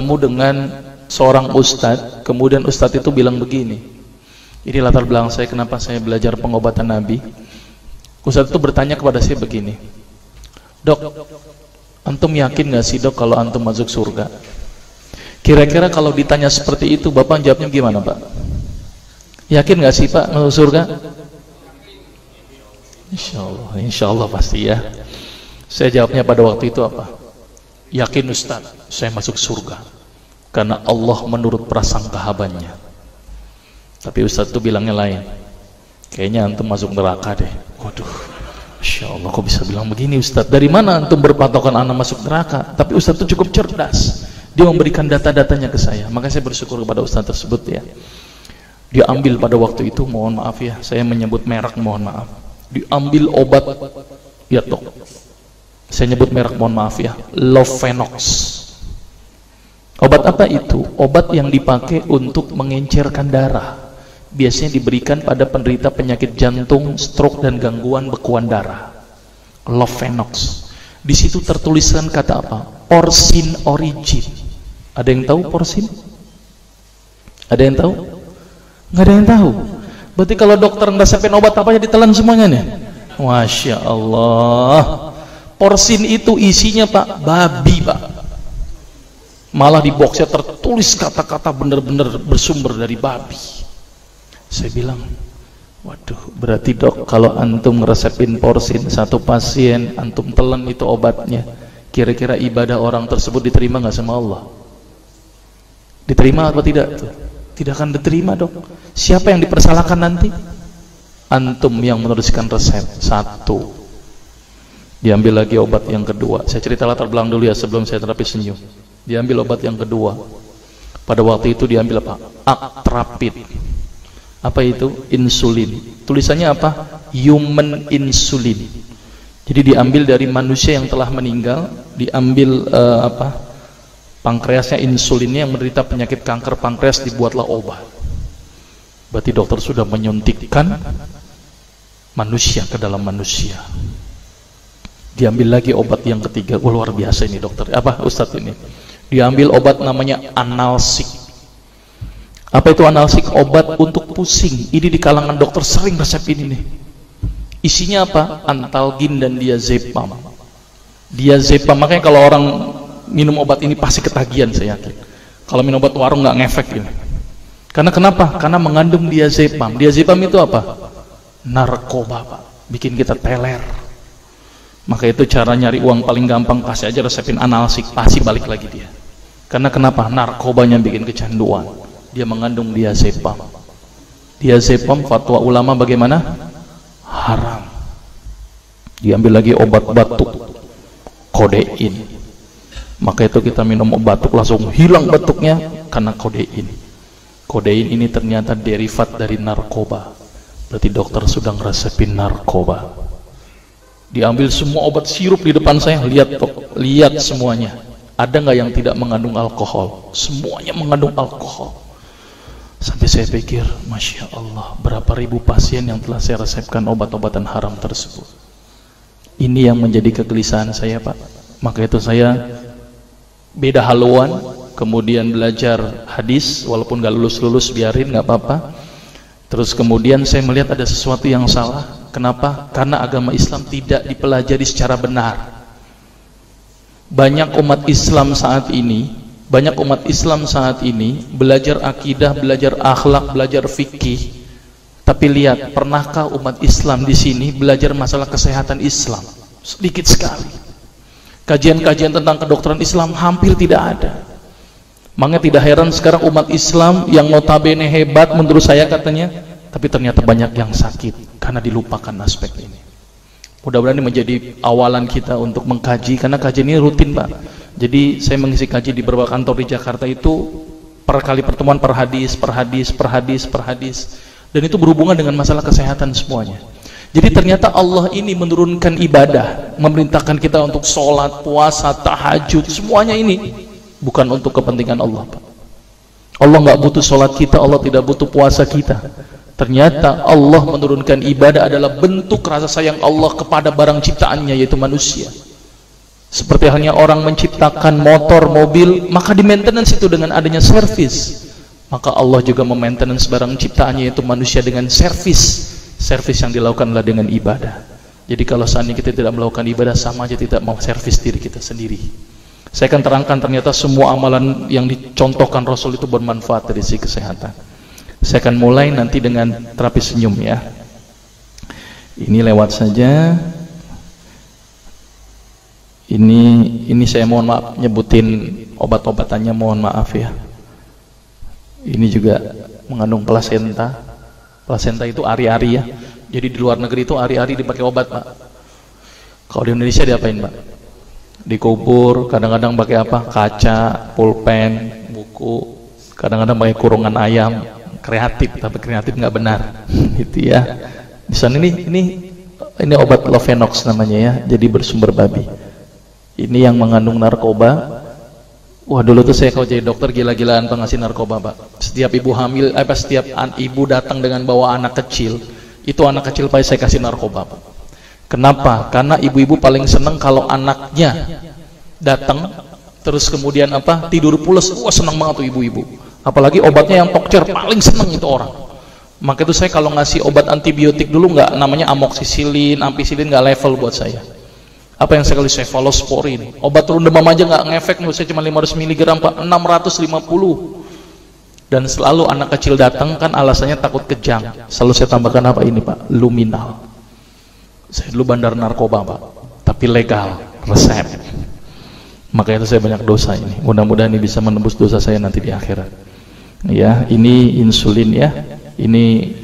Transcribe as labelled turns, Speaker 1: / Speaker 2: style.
Speaker 1: bertemu dengan seorang ustadz, kemudian ustadz itu bilang begini. Ini latar belakang saya kenapa saya belajar pengobatan Nabi. Ustadz itu bertanya kepada saya begini, "Dok, antum yakin gak sih dok kalau antum masuk surga?" Kira-kira kalau ditanya seperti itu, Bapak jawabnya gimana Pak? Yakin gak sih Pak masuk surga? Insya Allah pasti ya. Saya jawabnya pada waktu itu apa? Yakin Ustaz, saya masuk surga karena Allah menurut prasangka hambanya. Tapi Ustaz itu bilangnya lain. Kayaknya antum masuk neraka deh. Waduh, Masya Allah kok bisa bilang begini Ustaz? Dari mana antum berpatokan anak masuk neraka? Tapi Ustaz itu cukup cerdas. Dia memberikan data-datanya ke saya. Maka saya bersyukur kepada Ustaz tersebut ya. Dia ambil pada waktu itu, mohon maaf ya, saya menyebut merek, mohon maaf. Diambil obat, ya dok, saya nyebut merek, mohon maaf ya, Lovenox. Obat apa itu? Obat yang dipakai untuk mengencerkan darah. Biasanya diberikan pada penderita penyakit jantung, stroke dan gangguan bekuan darah. Lovenox. Di situ tertuliskan kata apa? Porsin origin. Ada yang tahu porsin? Ada yang tahu? Nggak ada yang tahu. Berarti kalau dokter ngeresepin obat apa aja ditelan semuanya nih. Masya Allah. Porsin itu isinya Pak, babi Pak. Malah di boxnya tertulis kata-kata bener-bener bersumber dari babi. Saya bilang, waduh, berarti dok kalau antum ngeresepin porsin satu pasien, antum telan itu obatnya, kira-kira ibadah orang tersebut diterima nggak sama Allah? Diterima atau tidak tuh? Tidak akan diterima dok. Siapa yang dipersalahkan nanti? Antum yang menuliskan resep. Satu. Diambil lagi obat yang kedua. Saya cerita latar belakang dulu ya sebelum saya terapi senyum. Diambil obat yang kedua. Pada waktu itu diambil apa? Actrapid. Apa itu? Insulin. Tulisannya apa? Human insulin. Jadi diambil dari manusia yang telah meninggal. Diambil pankreasnya, insulinnya, yang menderita penyakit kanker pankreas, dibuatlah obat. Berarti dokter sudah menyuntikkan manusia ke dalam manusia. Diambil lagi obat yang ketiga. Oh, luar biasa ini dokter. Apa Ustadz ini? Diambil obat namanya analsik. Apa itu analsik? Obat untuk pusing. Ini di kalangan dokter sering resep ini nih. Isinya apa? Antalgin dan diazepam. Diazepam, makanya kalau orang minum obat ini pasti ketagihan, saya yakin. Kalau minum obat warung nggak ngefek ini. Karena kenapa? Karena mengandung diazepam. Diazepam itu apa? Narkoba Pak. Bikin kita teler. Maka itu cara nyari uang paling gampang, kasih aja resepin analsik, pasti balik lagi dia. Karena kenapa? Narkobanya bikin kecanduan. Dia mengandung diazepam. Diazepam fatwa ulama bagaimana? Haram. Diambil lagi obat batuk, kodein. Maka itu kita minum obat batuk langsung hilang batuknya karena kodein. Kodein ini ternyata derivat dari narkoba. Berarti dokter sudah ngeresepin narkoba. Diambil semua obat sirup di depan saya, lihat dok, lihat semuanya. Ada nggak yang tidak mengandung alkohol? Semuanya mengandung alkohol. Sampai saya pikir, Masya Allah, berapa ribu pasien yang telah saya resepkan obat-obatan haram tersebut. Ini yang menjadi kegelisahan saya Pak. Maka itu saya beda haluan, kemudian belajar hadis, walaupun gak lulus-lulus biarin, gak apa-apa. Terus kemudian saya melihat ada sesuatu yang salah. Kenapa? Karena agama Islam tidak dipelajari secara benar. Banyak umat Islam saat ini belajar akidah, belajar akhlak, belajar fikih. Tapi lihat, pernahkah umat Islam di sini belajar masalah kesehatan Islam? Sedikit sekali. Kajian-kajian tentang kedokteran Islam hampir tidak ada. Makanya tidak heran sekarang umat Islam yang notabene hebat menurut saya katanya, tapi ternyata banyak yang sakit karena dilupakan aspek ini. Mudah-mudahan ini menjadi awalan kita untuk mengkaji, karena kajian ini rutin Pak. Jadi saya mengisi kaji di beberapa kantor di Jakarta itu per kali pertemuan, per hadis, dan itu berhubungan dengan masalah kesehatan semuanya. Jadi ternyata Allah ini menurunkan ibadah, memerintahkan kita untuk sholat, puasa, tahajud, semuanya ini bukan untuk kepentingan Allah Pak. Allah nggak butuh sholat kita, Allah tidak butuh puasa kita. Ternyata Allah menurunkan ibadah adalah bentuk rasa sayang Allah kepada barang ciptaannya, yaitu manusia. Seperti halnya orang menciptakan motor, mobil, maka di maintenance itu dengan adanya servis. Maka Allah juga memaintenance barang ciptaannya, yaitu manusia, dengan servis. Servis yang dilakukan adalah dengan ibadah. Jadi kalau seandainya kita tidak melakukan ibadah, sama aja tidak mau servis diri kita sendiri. Saya akan terangkan ternyata semua amalan yang dicontohkan Rasul itu bermanfaat dari sisi kesehatan. Saya akan mulai nanti dengan terapi senyum ya. Ini lewat saja. Ini saya mohon maaf nyebutin obat-obatannya, mohon maaf ya. Ini juga mengandung plasenta. Plasenta itu ari-ari ya. Jadi di luar negeri itu ari-ari dipakai obat, Pak. Kalau di Indonesia diapain, Pak? Dikubur, kadang-kadang pakai apa? Kaca, pulpen, buku, kadang-kadang pakai kurungan ayam. Kreatif, tapi kreatif nggak benar. Gitu ya. Di sana ini obat Lovenox namanya ya. Jadi bersumber babi. Ini yang mengandung narkoba. Wah, dulu tuh saya kalau jadi dokter gila-gilaan pengasih narkoba, Pak. Setiap ibu hamil, setiap ibu datang dengan bawa anak kecil, itu anak kecil Pak saya kasih narkoba, Pak. Kenapa? Karena ibu-ibu paling seneng kalau anaknya datang terus kemudian tidur pules. Wah, seneng banget tuh ibu-ibu. Apalagi obatnya yang tokcer, paling seneng itu orang. Maka itu saya kalau ngasih obat antibiotik dulu nggak, namanya amoxicillin, ampicillin, nggak level buat saya. Apa yang saya kasih? Cephalosporin. Obat turun demam aja nggak ngefek, menurut saya cuma 500 mg, Pak, 650. Dan selalu anak kecil datang kan alasannya takut kejang. Selalu saya tambahkan apa ini, Pak? Luminal. Saya dulu bandar narkoba, Pak, tapi legal, resep. Makanya itu saya banyak dosa ini. Mudah-mudahan ini bisa menembus dosa saya nanti di akhirat. Ya, ini insulin ya. Ini